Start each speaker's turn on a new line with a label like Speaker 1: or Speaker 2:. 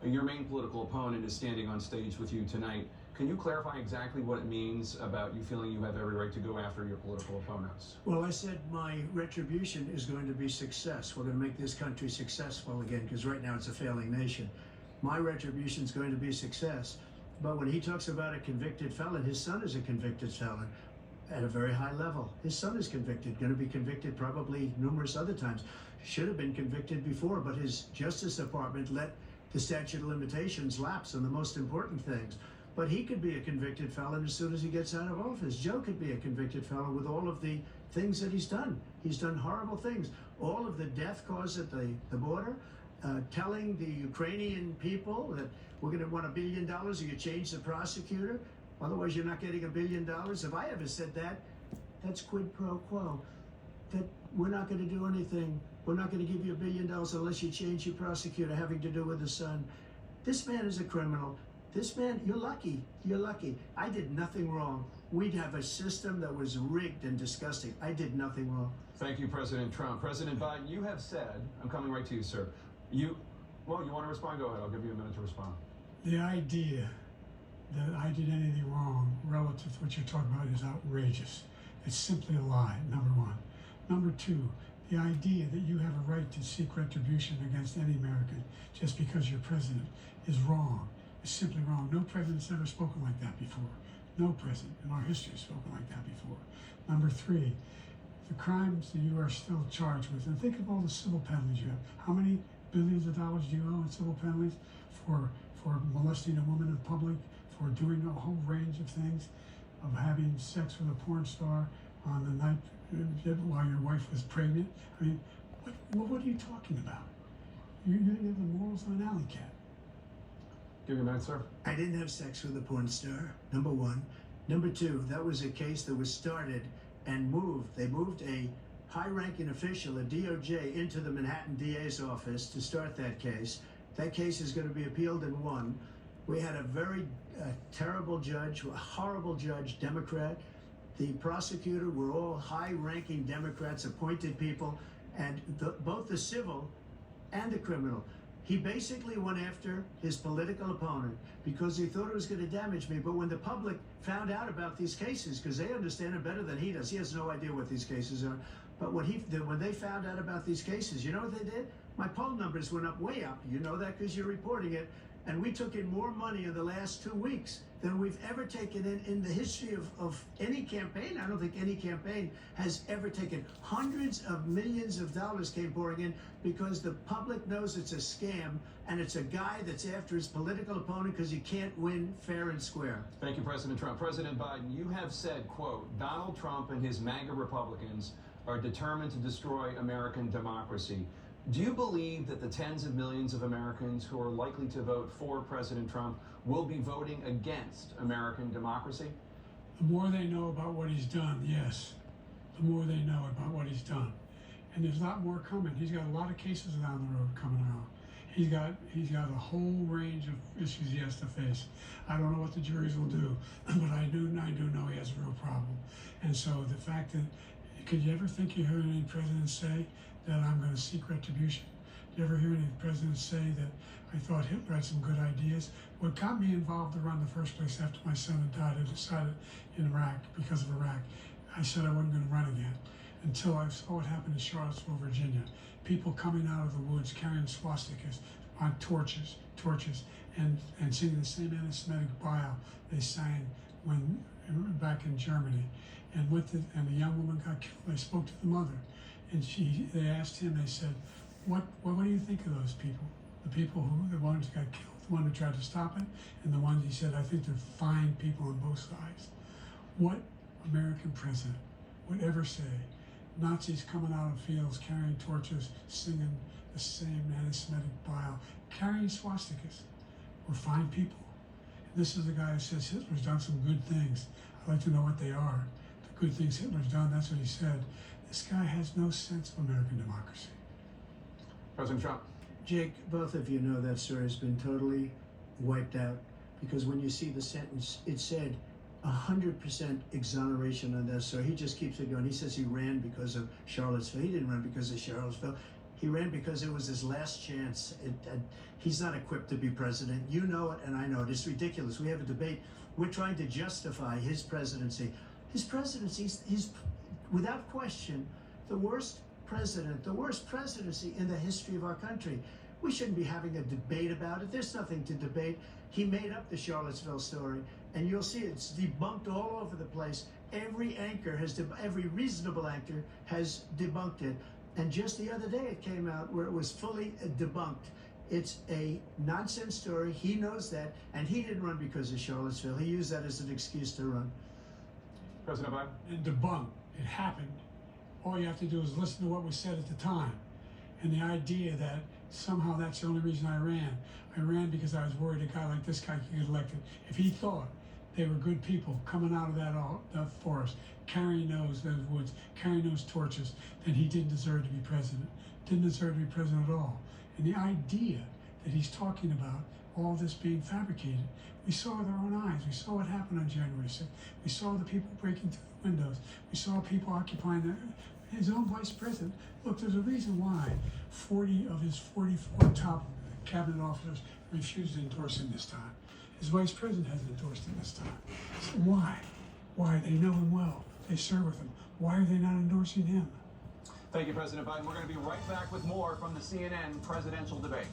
Speaker 1: Your main political opponent is standing on stage with you tonight. Can you clarify exactly what it means about you feeling you have every right to go after your political opponents?
Speaker 2: Well, I said my retribution is going to be success. We're going to make this country successful again, because right now it's a failing nation. My retribution is going to be success. But when he talks about a convicted felon, his son is a convicted felon at a very high level. His son is convicted, going to be convicted probably numerous other times. Should have been convicted before, but his Justice Department let the statute of limitations lapse on the most important things. But he could be a convicted felon as soon as he gets out of office. Joe could be a convicted felon with all of the things that he's done. He's done horrible things. All of the death caused at the border, telling the Ukrainian people that we're going to want $1 billion or you change the prosecutor. Otherwise, you're not getting $1 billion. If I ever said that, that's quid pro quo. That we're not going to do anything. We're not going to give you $1 billion unless you change your prosecutor having to do with the son. This man is a criminal. This man, you're lucky. You're lucky. I did nothing wrong. We'd have a system that was rigged and disgusting. I did nothing wrong.
Speaker 1: Thank you, President Trump. President Biden, you have said, I'm coming right to you, sir. You want to respond? Go ahead. I'll give you a minute to respond.
Speaker 3: The idea that I did anything wrong relative to what you're talking about is outrageous. It's simply a lie, number one. Number two, the idea that you have a right to seek retribution against any American just because you're president is wrong. It's simply wrong. No president's ever spoken like that before. No president in our history has spoken like that before. Number three, the crimes that you are still charged with, and think of all the civil penalties you have. How many billions of dollars do you owe in civil penalties for molesting a woman in public, for doing a whole range of things, of having sex with a porn star on the night while your wife was pregnant? I mean, what are you talking about? You have the morals of an alley cat.
Speaker 1: Give you a minute, sir.
Speaker 2: I didn't have sex with a porn star, number one. Number two, that was a case that was started and moved. They moved a high-ranking official, a DOJ, into the Manhattan DA's office to start that case. That case is going to be appealed and won. We had a very terrible judge, a horrible judge, Democrat. The prosecutor were all high-ranking Democrats, appointed people, and both the civil and the criminal. He basically went after his political opponent because he thought it was going to damage me. But when the public found out about these cases, because they understand it better than he does, he has no idea what these cases are. But when they found out about these cases, you know what they did? My poll numbers went up, way up. You know that because you're reporting it. And we took in more money in the last 2 weeks than we've ever taken in the history of any campaign. I don't think any campaign has ever taken. Hundreds of millions of dollars came pouring in because the public knows it's a scam and it's a guy that's after his political opponent because he can't win fair and square.
Speaker 1: Thank you, President Trump. President Biden, you have said, quote, Donald Trump and his MAGA Republicans are determined to destroy American democracy. Do you believe that the tens of millions of Americans who are likely to vote for President Trump will be voting against American democracy?
Speaker 3: The more they know about what he's done, yes. The more they know about what he's done. And there's a lot more coming. He's got a lot of cases down the road coming out. He's got a whole range of issues he has to face. I don't know what the juries will do, but I do know he has a real problem. And so the fact that, could you ever think you heard any president say that I'm going to seek retribution? Did you ever hear any presidents say that I thought Hitler had some good ideas? What got me involved to run in the first place after my son had died, I decided in Iraq, because of Iraq, I said I wasn't going to run again until I saw what happened in Charlottesville, Virginia. People coming out of the woods carrying swastikas on torches, and singing the same anti-Semitic bile they sang when back in Germany. And the young woman got killed. I spoke to the mother, and they asked him. They said, "What do you think of those people? The people the ones who got killed, the one who tried to stop it, and the ones," he said, "I think they're fine people on both sides." What American president would ever say Nazis coming out of fields carrying torches, singing the same anti-Semitic bile, carrying swastikas were fine people? And this is the guy who says Hitler's done some good things. I'd like to know what they are. The good things Hitler's done, that's what he said. This guy has no sense of American democracy.
Speaker 1: President Trump.
Speaker 2: Jake, both of you know that story has been totally wiped out because when you see the sentence, it said 100% exoneration on that. So he just keeps it going. He says he ran because of Charlottesville. He didn't run because of Charlottesville. He ran because it was his last chance. He's not equipped to be president. You know it, and I know it. It's ridiculous. We have a debate. We're trying to justify his presidency. His presidency is, without question, the worst president, the worst presidency in the history of our country. We shouldn't be having a debate about it. There's nothing to debate. He made up the Charlottesville story, and you'll see it's debunked all over the place. Every anchor every reasonable anchor has debunked it. And just the other day it came out where it was fully debunked. It's a nonsense story. He knows that, and he didn't run because of Charlottesville. He used that as an excuse to run.
Speaker 1: President Biden?
Speaker 3: And debunk. It happened. All you have to do is listen to what was said at the time. And the idea that somehow that's the only reason I ran. I ran because I was worried a guy like this guy could get elected. If he thought they were good people coming out of that forest, carrying those woods, carrying those torches, then he didn't deserve to be president. Didn't deserve to be president at all. And the idea that he's talking about all this being fabricated, we saw with our own eyes. We saw what happened on January 6th. We saw the people breaking through the windows. We saw people occupying his own vice president. Look, there's a reason why 40 of his 44 top cabinet officers refused to endorse him this time. His vice president hasn't endorsed him this time. So why? Why? They know him well. They serve with him. Why are they not endorsing him?
Speaker 1: Thank you, President Biden. We're going to be right back with more from the CNN presidential debate.